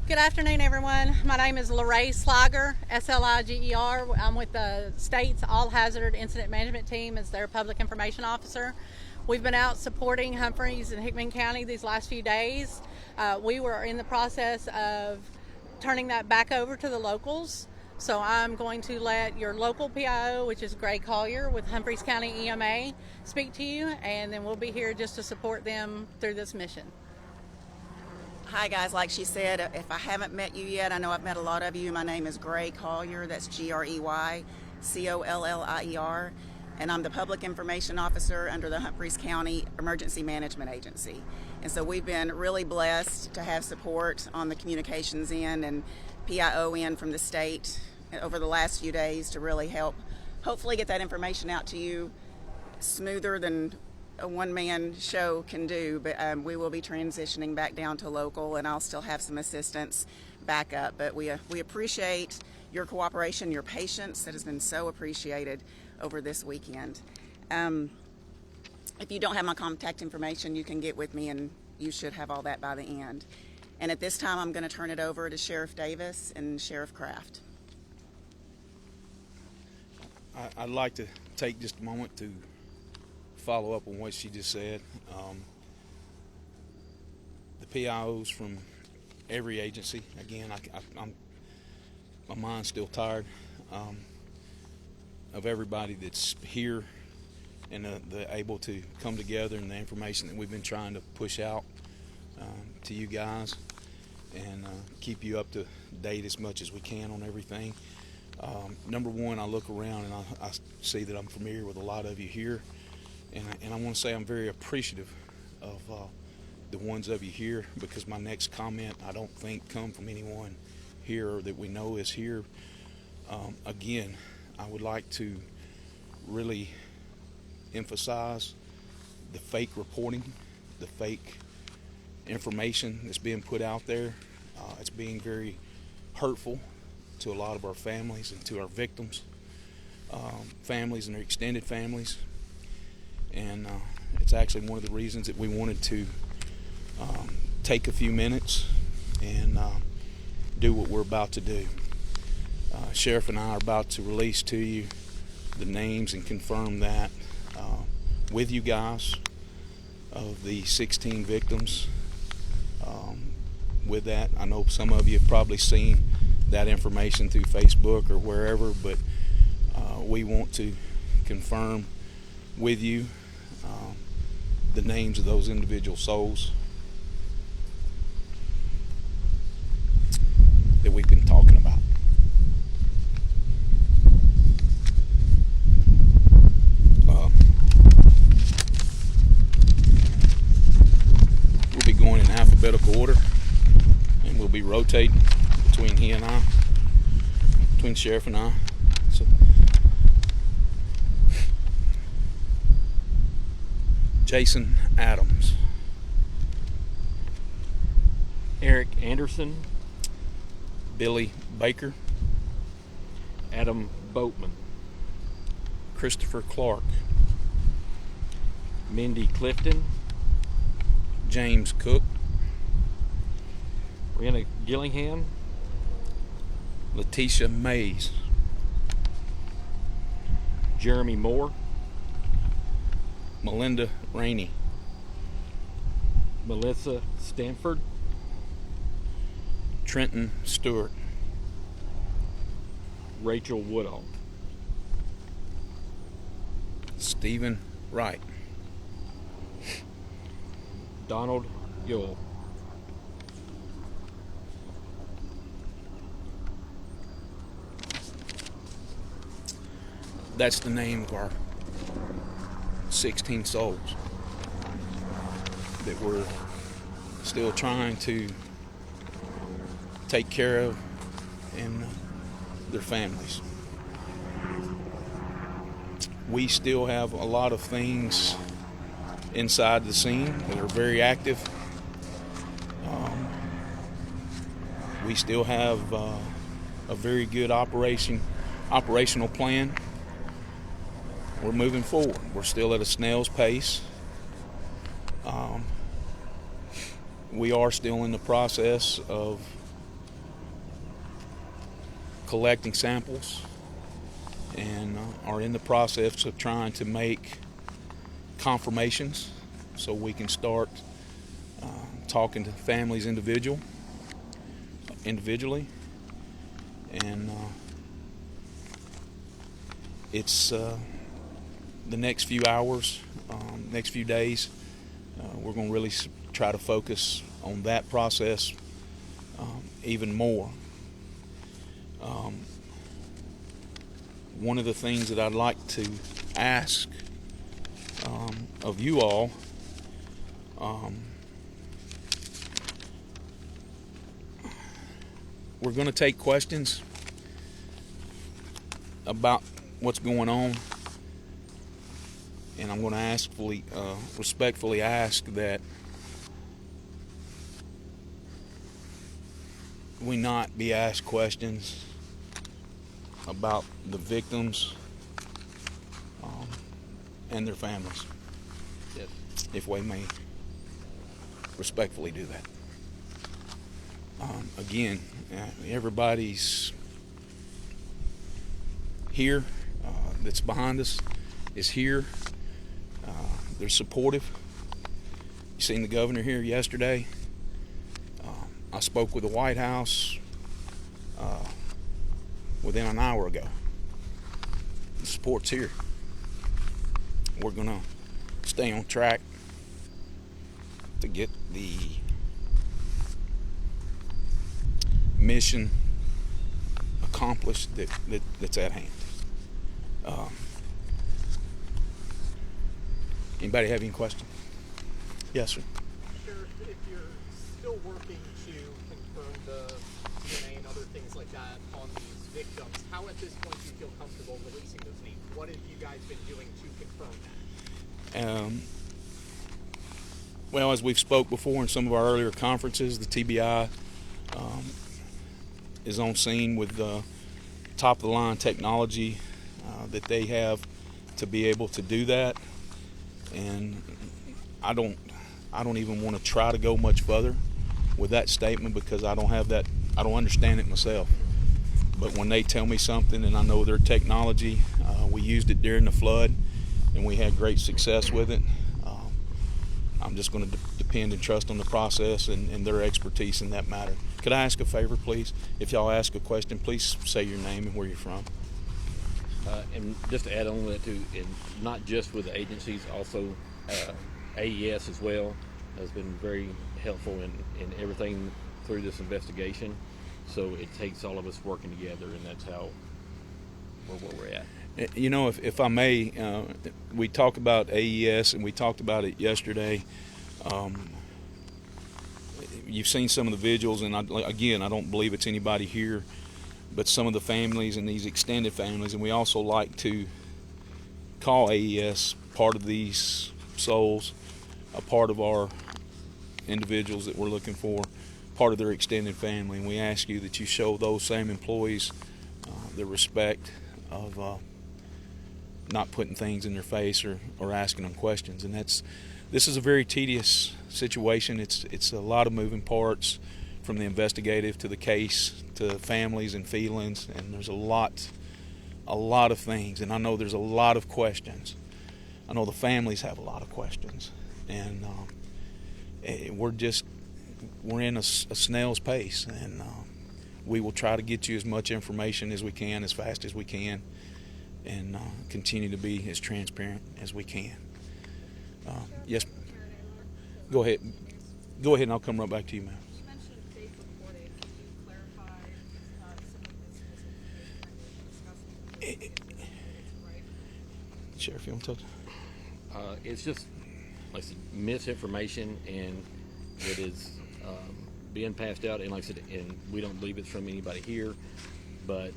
Good afternoon, everyone. My name is Lorraine Sliger, S-L-I-G-E-R. I'm with the state's All Hazard Incident Management Team as their Public Information Officer. We've been out supporting Humphreys and Hickman County these last few days. We were in the process of turning that back over to the locals. So I'm going to let your local PIO, which is Gray Collier with Humphreys County EMA, speak to you, and then we'll be here just to support them through this mission. Hi guys, like she said, if I haven't met you yet, I know I've met a lot of you. My name is Gray Collier, that's Grey Collier, and I'm the Public Information Officer under the Humphreys County Emergency Management Agency. And so we've been really blessed to have support on the communications end and PIO end from the state over the last few days to really help hopefully get that information out to you smoother than a one-man show can do, but we will be transitioning back down to local, and I'll still have some assistance back up. But we appreciate your cooperation, your patience that has been so appreciated over this weekend. If you don't have my contact information, you can get with me, and you should have all that by the end. And at this time, I'm going to turn it over to Sheriff Davis and Sheriff Kraft. I'd like to take just a moment to follow up on what she just said. The PIOs from every agency, again, my mind's still tired, of everybody that's here and they're able to come together, and the information that we've been trying to push out to you guys and keep you up to date as much as we can on everything. Number one, I look around and I see that I'm familiar with a lot of you here. And I want to say I'm very appreciative of the ones of you here, because my next comment I don't think come from anyone here or that we know is here. Again, I would like to really emphasize the fake reporting, the fake information that's being put out there. It's being very hurtful to a lot of our families and to our victims' families and their extended families. And it's actually one of the reasons that we wanted to take a few minutes and do what we're about to do. Sheriff and I are about to release to you the names and confirm that with you guys of the 16 victims. With that, I know some of you have probably seen that information through Facebook or wherever, but we want to confirm with you the names of those individual souls that we've been talking about. We'll be going in alphabetical order, and we'll be rotating between he and I, between the sheriff and I. So Jason Adams, Erick Anderson, Billy Baker, Adam Boatman, Christopher Clark, Mindy Clifton, James Cook, Reyna Gillahan, LaTeisha Mays, Jeremy Moore, Melinda Rainey, Melissa Stanford, Trenton Stewart, Rachel Woodall, Stephen Wright, Donald Yule, that's the name of our 16 souls that we're still trying to take care of and their families. We still have a lot of things inside the scene that are very active. We still have a very good operational plan. We're moving forward. We're still at a snail's pace. We are still in the process of collecting samples and are in the process of trying to make confirmations so we can start talking to families individually. And it's the next few hours, next few days, we're going to really try to focus on that process even more. One of the things that I'd like to ask of you all, we're going to take questions about what's going on, and I'm going to respectfully ask that we not be asked questions about the victims and their families. Yes. If we may respectfully do that. Again, everybody's here that's behind us is here. They're supportive. You seen the governor here yesterday. I spoke with the White House within an hour ago. The support's here. We're going to stay on track to get the mission accomplished that's at hand. Anybody have any questions? Yes, sir. Sheriff, if you're still working to confirm the DNA and other things like that on these victims, how at this point do you feel comfortable releasing those names? What have you guys been doing to confirm that? Well, as we've spoke before in some of our earlier conferences, the TBI is on scene with top-of-the-line technology that they have to be able to do that. And I don't even want to try to go much further with that statement because I don't understand it myself. But when they tell me something and I know their technology, we used it during the flood and we had great success with it. I'm just going to depend and trust on the process and their expertise in that matter. Could I ask a favor, please? If y'all ask a question, please say your name and where you're from. And just to add on to that too, and not just with the agencies, also AES as well has been very helpful in everything through this investigation. So it takes all of us working together, and that's how where we're at. You know, if I may, we talk about AES, and we talked about it yesterday. You've seen some of the visuals, and I don't believe it's anybody here, but some of the families and these extended families, and we also like to call AES part of these souls, a part of our individuals that we're looking for, part of their extended family, and we ask you that you show those same employees the respect of not putting things in their face or asking them questions. And this is a very tedious situation. It's a lot of moving parts, from the investigative to the case to families and feelings, and there's a lot of things, and I know there's a lot of questions. I know the families have a lot of questions, and we're in a snail's pace, and we will try to get you as much information as we can, as fast as we can, and continue to be as transparent as we can. Yes, go ahead, and I'll come right back to you, ma'am. You mentioned fake reporting. Can you clarify some of this misinformation that you're discussing? Right? Sheriff, you want to talk? It's just like I said, misinformation, and it is being passed out. And like I said, and we don't believe it's from anybody here, but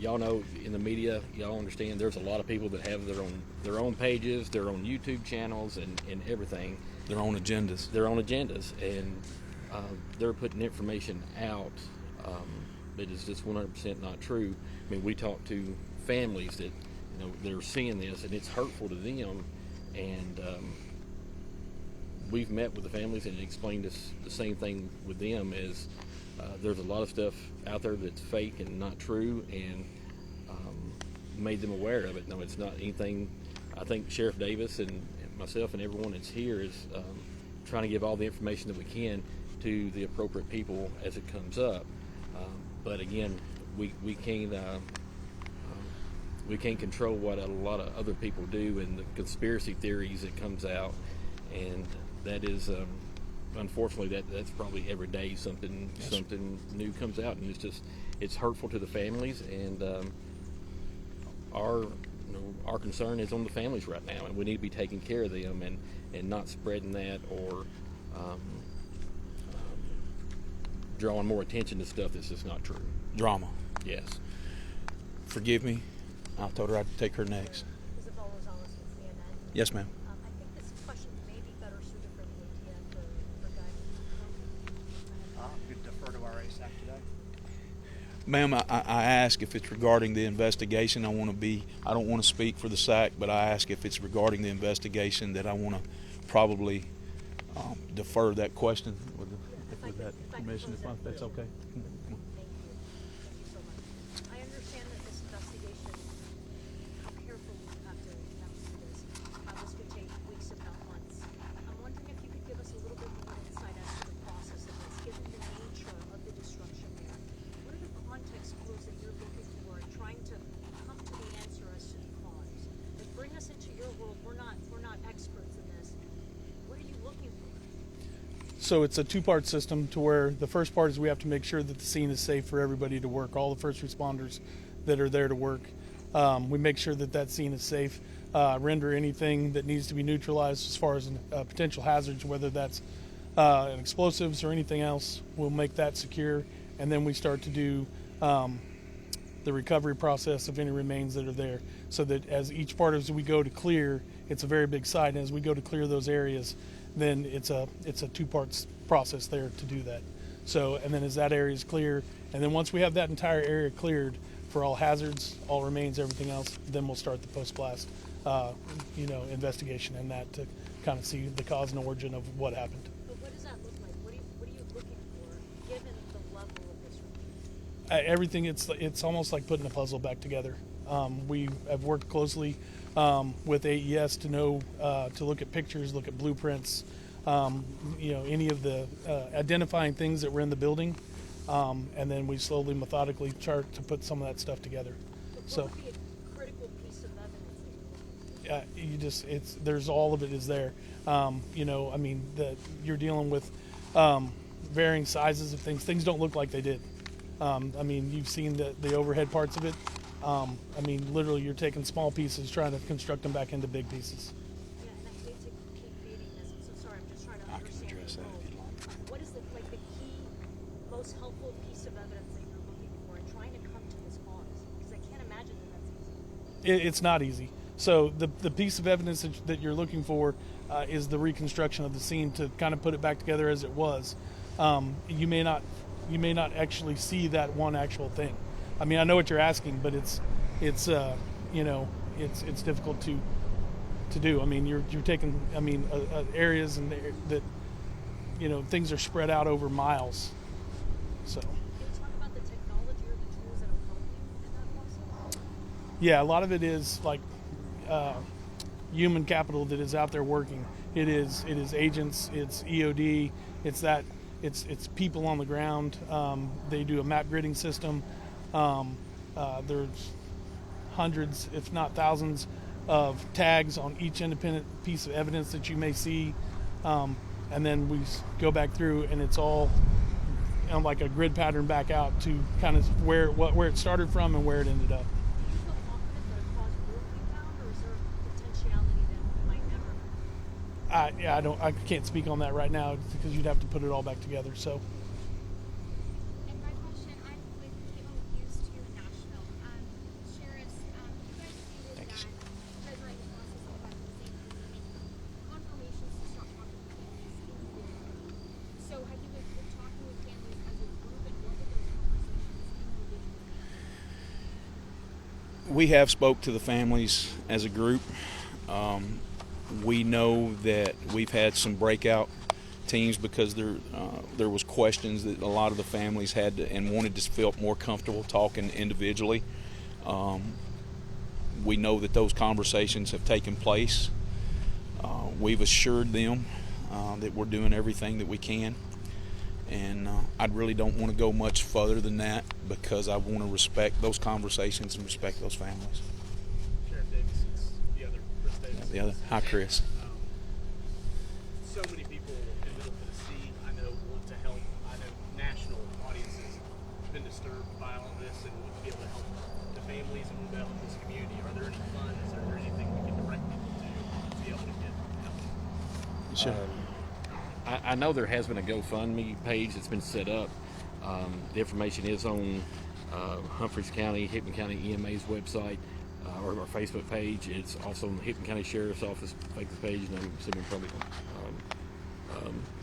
y'all know in the media, y'all understand there's a lot of people that have their own pages, their own YouTube channels, and everything. Their own agendas. And they're putting information out that is just 100% not true. I mean, we talk to families that they're seeing this, and it's hurtful to them. And we've met with the families and explained the same thing with them as there's a lot of stuff out there that's fake and not true, and made them aware of it. No, it's not anything. I think Sheriff Davis and myself and everyone that's here is trying to give all the information that we can to the appropriate people as it comes up. But again, we can't control what a lot of other people do and the conspiracy theories that comes out, and that is unfortunately that's probably every day something new comes out, and it's hurtful to the families, and our concern is on the families right now, and we need to be taking care of them and not spreading that or drawing more attention to stuff that's just not true. Drama. Yes. Forgive me. I told her I'd take her next. Isabel Rosales with CNN. Yes, ma'am. I think this question may be better suited for the ATF for Guy. You defer to our ASAC today. Ma'am, I ask if it's regarding the investigation. I don't want to speak for the SAC, but I ask if it's regarding the investigation that I want to probably defer that question with that permission, if that's okay. Thank you. Thank you so much. I understand that this investigation, how careful you have to do this. This could take weeks, if not months. I'm wondering if you could give us a little bit more insight as to the process of this, given the nature of the destruction there. What are the context clues that you're looking for, trying to come to the answer as to the cause? Like, bring us into your world. We're not experts in this. What are you looking for? So it's a two-part system to where the first part is we have to make sure that the scene is safe for everybody to work, all the first responders that are there to work. We make sure that that scene is safe, render anything that needs to be neutralized as far as potential hazards, whether that's explosives or anything else. We'll make that secure, and then we start to do the recovery process of any remains that are there, so that as each part as we go to clear, it's a very big site, and as we go to clear those areas, then it's a two-part process there to do that. So, and then as that area is clear, and then once we have that entire area cleared for all hazards, all remains, everything else, then we'll start the post-blast, investigation and that to kind of see the cause and origin of what happened. But what does that look like? What are you looking for, given the level of this review? Everything, it's almost like putting a puzzle back together. We have worked closely with AES to know to look at pictures, look at blueprints, any of the identifying things that were in the building, and then we slowly, methodically chart to put some of that stuff together. What would be a critical piece of evidence that you're looking for? There's all of it is there. You're dealing with varying sizes of things. Things don't look like they did. You've seen the overhead parts of it. Literally, you're taking small pieces, trying to construct them back into big pieces. Yeah, and I hate to keep beating this. I'm so sorry. I'm just trying to I can understand address the that if role. you'd like. What is the key, most helpful piece of evidence that you're looking for and trying to come to this cause? Because I can't imagine that that's easy. It's not easy. So the piece of evidence that you're looking for is the reconstruction of the scene to kind of put it back together as it was. You may not actually see that one actual thing. I know what you're asking, but it's difficult to do. You're taking areas and that things are spread out over miles. So. Can you talk about the technology or the tools that will help you in that process? Yeah, a lot of it is like human capital that is out there working. It is agents, it's EOD, it's people on the ground. They do a map gridding system. There's hundreds, if not thousands, of tags on each independent piece of evidence that you may see, and then we go back through, and it's all like a grid pattern back out to kind of where it started from and where it ended up. Do you feel confident that a cause will be found, or is there a potentiality that it might never? I can't speak on that right now because you'd have to put it all back together. So. And my question, I'm with Cable News 2 in Nashville. Sheriffs, you guys stated that you guys are in the process of making confirmations to stop talking to families in the building. So have you been talking with families as a group, and what were those conversations in the We have spoke to the families as a group. We know that we've had some breakout teams because there was questions that a lot of the families had and wanted to feel more comfortable talking individually. We know that those conversations have taken place. We've assured them that we're doing everything that we can, and I really don't want to go much further than that because I want to respect those conversations and respect those families. Sheriff Davis, it's the other Chris Davis. The other, hi Chris. So many people in Middle Tennessee, I know, want to help. I know national audiences have been disturbed by all this and want to be able to help the families and want to help this community. Are there any funds or anything we can direct people to be able to get help? Sure. I know there has been a GoFundMe page that's been set up. The information is on Humphreys County, Hickman County EMA's website or our Facebook page. It's also on the Hickman County Sheriff's Office Facebook page, and I'm assuming probably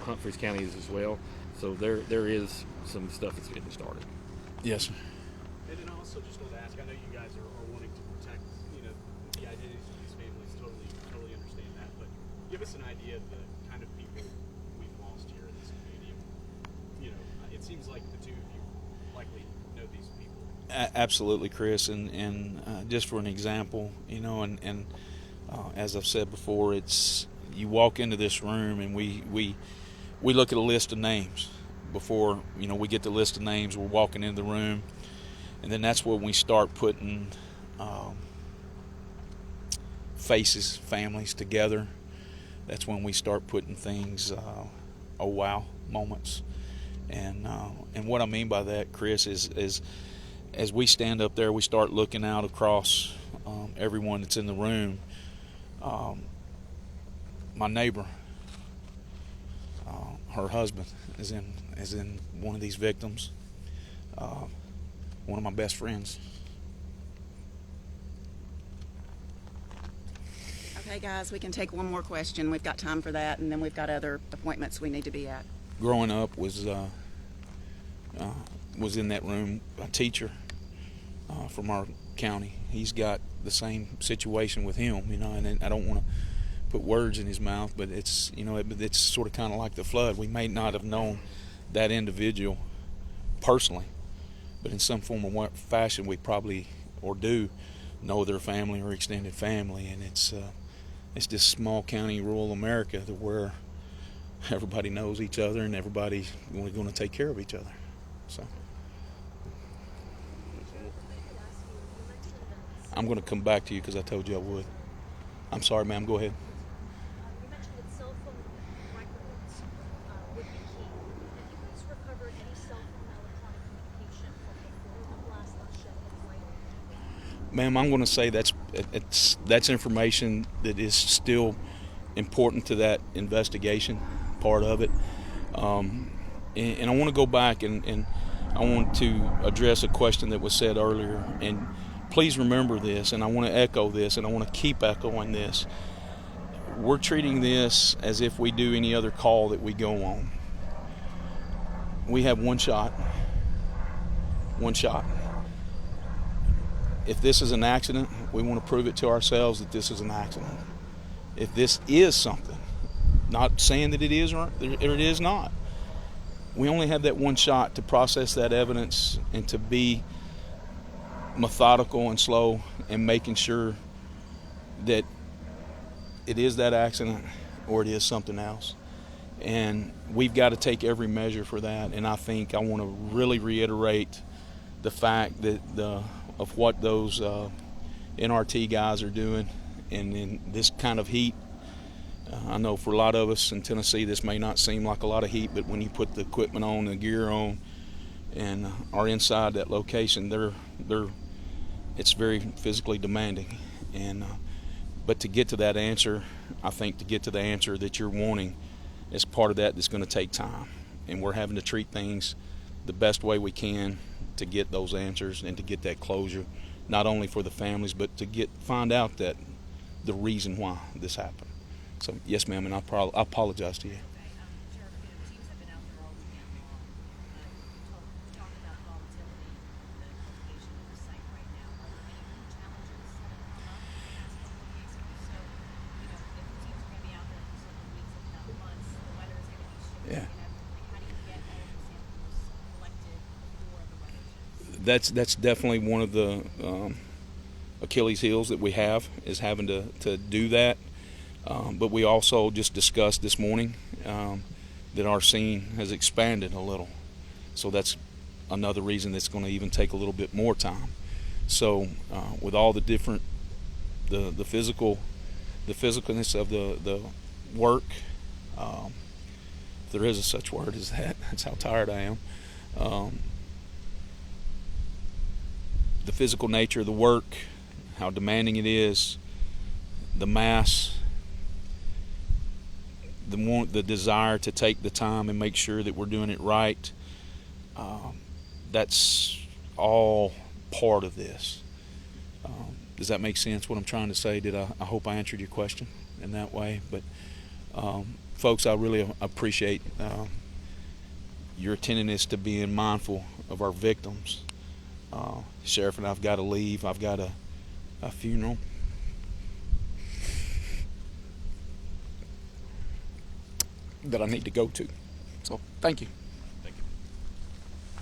Humphreys County is as well. So there is some stuff that's getting started. Yes, sir. And then I also just want to ask, I know you guys are wanting to protect, the identities of these families. Totally understand that. But give us an idea of the kind of people we've lost here in this community. It seems like the two of you likely know these people. Absolutely, Chris. And just for an example, as I've said before, it's you walk into this room and we look at a list of names before we get the list of names. We're walking into the room, and then that's when we start putting faces, families together. That's when we start putting things, oh wow moments. And what I mean by that, Chris, is as we stand up there, we start looking out across everyone that's in the room. My neighbor, her husband is in one of these victims. One of my best friends. Okay, guys, we can take one more question. We've got time for that, and then we've got other appointments we need to be at. Growing up was in that room a teacher from our county. He's got the same situation with him, and I don't want to put words in his mouth, but it's it's sort of kind of like the flood. We may not have known that individual personally, but in some form or fashion we probably or do know their family or extended family, and it's this small county, rural America, where everybody knows each other and everybody's going to take care of each other. So I'm going to come back to you because I told you I would. I'm sorry, ma'am. Go ahead. You mentioned that cell phone records would be key. Have you guys recovered any cell phone electronic communication from before the blast on Sheffield Way? Ma'am, I'm going to say that's information that is still important to that investigation part of it. And I want to go back and I want to address a question that was said earlier. And please remember this, and I want to echo this, and I want to keep echoing this. We're treating this as if we do any other call that we go on. We have one shot. One shot. If this is an accident, we want to prove it to ourselves that this is an accident. If this is something, not saying that it is or it is not, we only have that one shot to process that evidence and to be methodical and slow and making sure that it is that accident or it is something else. And we've got to take every measure for that. And I think I want to really reiterate the fact that of what those NRT guys are doing, and in this kind of heat. I know for a lot of us in Tennessee this may not seem like a lot of heat, but when you put the equipment on, the gear on, and are inside that location, it's very physically demanding. And but to get to that answer, I think to get to the answer that you're wanting, is part of that's going to take time, and we're having to treat things the best way we can to get those answers and to get that closure, not only for the families, but to find out that the reason why this happened. So yes, ma'am, and I apologize to you. Sheriff, teams have been out there all weekend long. Talk about volatility, the location of the site right now. Are there any new challenges that have come up in the past couple of days? If so, if the teams are going to be out there for several weeks, if not months, the weather is going to be shifting. samples? Yeah. And how do you get all of the samples collected before the weather changes? That's definitely one of the Achilles heels that we have, is having to do that. But we also just discussed this morning that our scene has expanded a little. So that's another reason that's going to even take a little bit more time. So with all the different, the physicalness of the work, if there is a such word as that, that's how tired I am. The physical nature of the work, how demanding it is, the mass, the desire to take the time and make sure that we're doing it right, that's all part of this. Does that make sense, what I'm trying to say? I hope I answered your question in that way. But folks, I really appreciate your attentiveness to being mindful of our victims. Sheriff and I've got to leave. I've got a funeral. That I need to go to. So thank you.